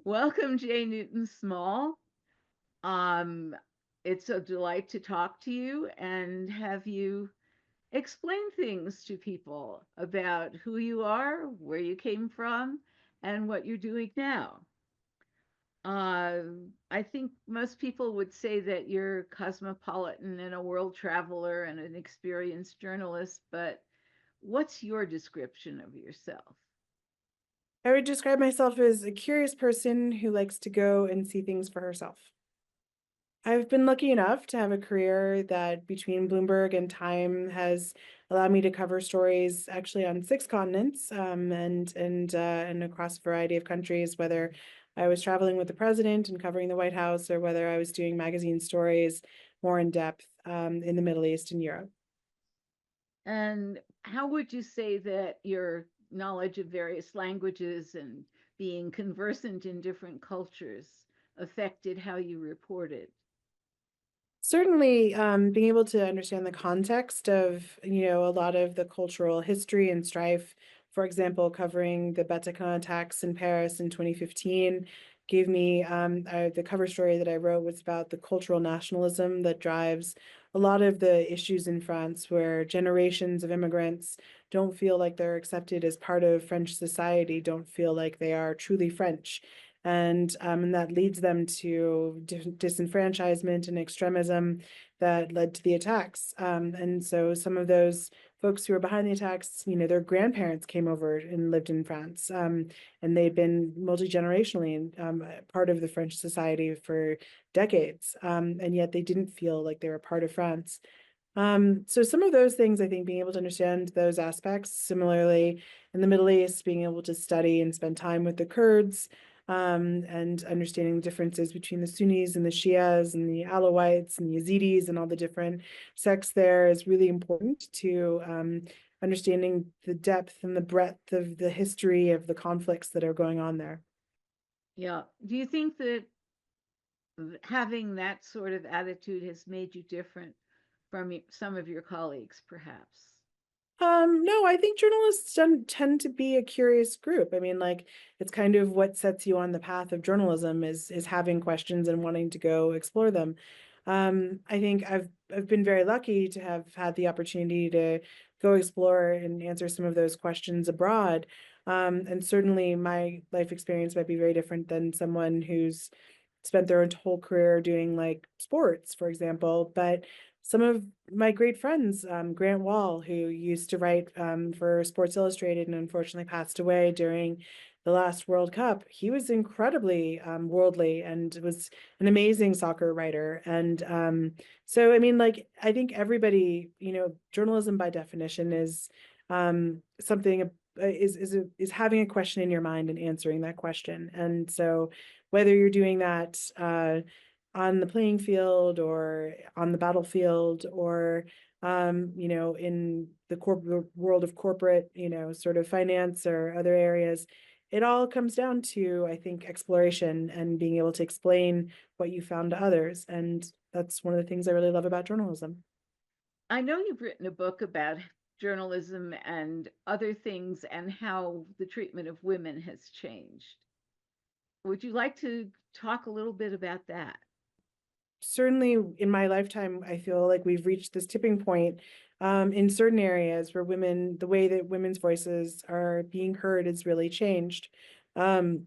Welcome, Jay Newton Small. Um, it's a delight to talk to you and have you explain things to people about who you are, where you came from, and what you're doing now. Uh, I think most people would say that you're cosmopolitan and a world traveler and an experienced journalist, but what's your description of yourself? I would describe myself as a curious person who likes to go and see things for herself. I've been lucky enough to have a career that between Bloomberg and Time has allowed me to cover stories actually on 6 continents, and across a variety of countries, whether I was traveling with the president and covering the White House or whether I was doing magazine stories more in depth in the Middle East and Europe. And how would you say that your knowledge of various languages and being conversant in different cultures affected how you reported? Certainly, being able to understand the context of, a lot of the cultural history and strife, for example, covering the Bataclan attacks in Paris in 2015, gave me the cover story that I wrote was about the cultural nationalism that drives a lot of the issues in France, where generations of immigrants don't feel like they're accepted as part of French society, don't feel like they are truly French, and that leads them to disenfranchisement and extremism that led to the attacks. And so some of those folks who were behind the attacks, their grandparents came over and lived in France, and they'd been multi-generationally part of the French society for decades, and yet they didn't feel like they were part of France. So some of those things, I think, being able to understand those aspects, similarly in the Middle East, being able to study and spend time with the Kurds, and understanding the differences between the Sunnis and the Shias and the Alawites and Yazidis and all the different sects there is really important to understanding the depth and the breadth of the history of the conflicts that are going on there. Yeah. Do you think that having that sort of attitude has made you different from some of your colleagues, perhaps? No, I think journalists tend to be a curious group. I mean, like it's kind of what sets you on the path of journalism is having questions and wanting to go explore them. I think I've been very lucky to have had the opportunity to go explore and answer some of those questions abroad. And certainly my life experience might be very different than someone who's spent their whole career doing like sports, for example. But some of my great friends, Grant Wall, who used to write for Sports Illustrated and unfortunately passed away during the last World Cup, he was incredibly worldly and was an amazing soccer writer. And so, I mean, like, I think everybody, journalism by definition is something is having a question in your mind and answering that question. And so whether you're doing that on the playing field or on the battlefield or in the corporate world of corporate, sort of finance or other areas, it all comes down to, I think, exploration and being able to explain what you found to others. And that's one of the things I really love about journalism. I know you've written a book about journalism and other things and how the treatment of women has changed. Would you like to talk a little bit about that? Certainly in my lifetime, I feel like we've reached this tipping point in certain areas where women, the way that women's voices are being heard has really changed. Um,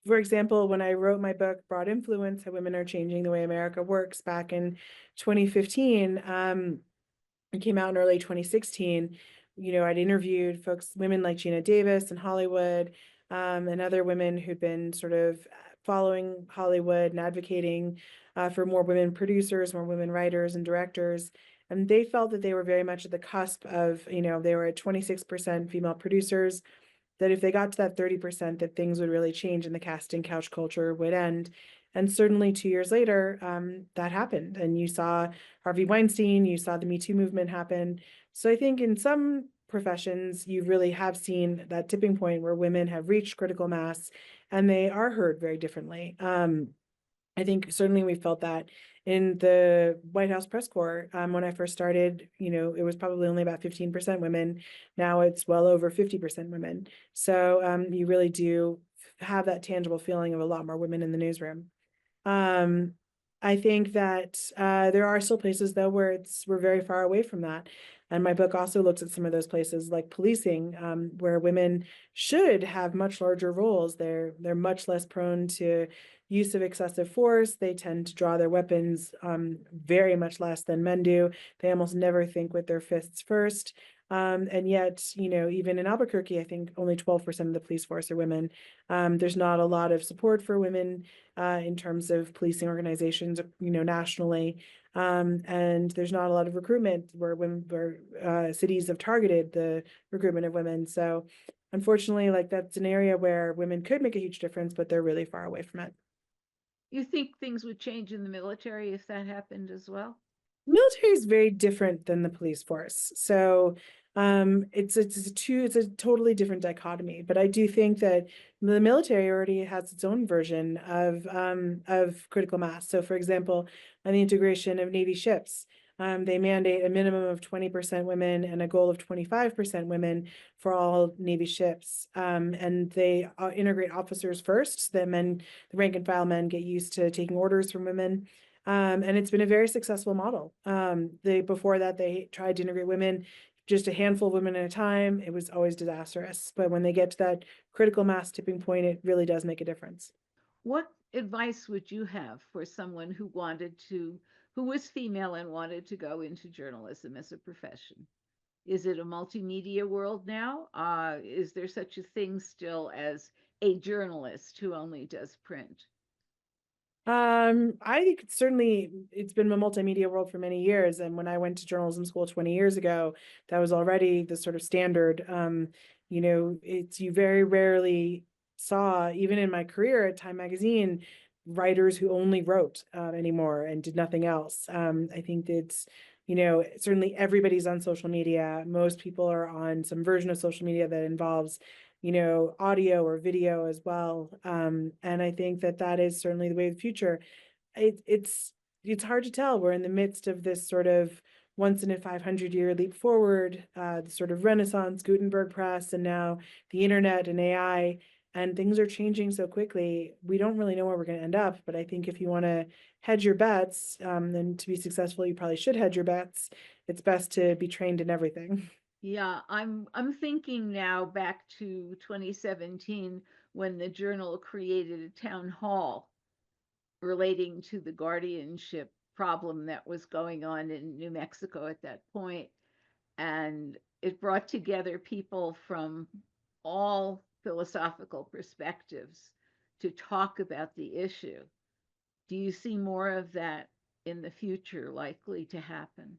for example, when I wrote my book, Broad Influence, How Women Are Changing the Way America Works back in 2015, it came out in early 2016. I'd interviewed women like Gina Davis in Hollywood, and other women who'd been sort of following Hollywood and advocating for more women producers, more women writers and directors. And they felt that they were very much at the cusp of, they were at 26% female producers, that if they got to that 30%, that things would really change and the casting couch culture would end. And certainly 2 years later, that happened. And you saw Harvey Weinstein, you saw the Me Too movement happen. So I think in some professions, you really have seen that tipping point where women have reached critical mass and they are heard very differently. I think certainly we felt that in the White House press corps. When I first started, it was probably only about 15% women. Now it's well over 50% women. So you really do have that tangible feeling of a lot more women in the newsroom. Um, I think that there are still places though where we're very far away from that. And my book also looks at some of those places like policing, where women should have much larger roles. They're much less prone to use of excessive force. They tend to draw their weapons very much less than men do. They almost never think with their fists first. And yet, even in Albuquerque, I think only 12% of the police force are women. There's not a lot of support for women in terms of policing organizations, nationally. And there's not a lot of recruitment where cities have targeted the recruitment of women. So unfortunately, like that's an area where women could make a huge difference, but they're really far away from it. You think things would change in the military if that happened as well? Military is very different than the police force. So it's a totally different dichotomy. But I do think that the military already has its own version of critical mass. So for example, on the integration of Navy ships, they mandate a minimum of 20% women and a goal of 25% women for all Navy ships. And they integrate officers first, so that the rank and file men, get used to taking orders from women. And it's been a very successful model. Before that, they tried to integrate women, just a handful of women at a time. It was always disastrous. But when they get to that critical mass tipping point, it really does make a difference. What advice would you have for someone who was female and wanted to go into journalism as a profession? Is it a multimedia world now? Is there such a thing still as a journalist who only does print? I think it's been a multimedia world for many years. And when I went to journalism school 20 years ago, that was already the sort of standard. You very rarely saw, even in my career at Time Magazine, writers who only wrote anymore and did nothing else. I think it's, certainly everybody's on social media. Most people are on some version of social media that involves audio or video as well. And I think that that is certainly the way of the future. It's hard to tell. We're in the midst of this sort of once in a 500-year leap forward, the sort of Renaissance, Gutenberg press, and now the internet and AI, and things are changing so quickly. We don't really know where we're going to end up. But I think if you want to hedge your bets, and to be successful, you probably should hedge your bets. It's best to be trained in everything. Yeah, I'm thinking now back to 2017 when the Journal created a town hall relating to the guardianship problem that was going on in New Mexico at that point. And it brought together people from all philosophical perspectives to talk about the issue. Do you see more of that in the future likely to happen?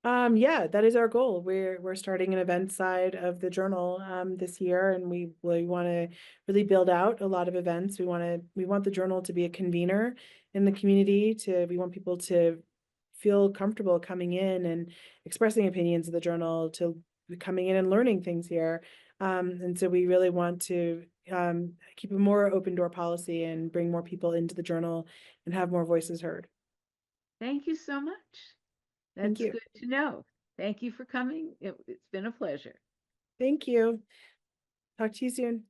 Yeah, that is our goal. We're starting an event side of the journal this year, and we want to really build out a lot of events. We want the journal to be a convener in the community. We want people to feel comfortable coming in and expressing opinions of the journal, to coming in and learning things here. And so we really want to keep a more open door policy and bring more people into the journal and have more voices heard. Thank you so much. Thank That's you. good to know. Thank you for coming. It's been a pleasure. Thank you. Talk to you soon.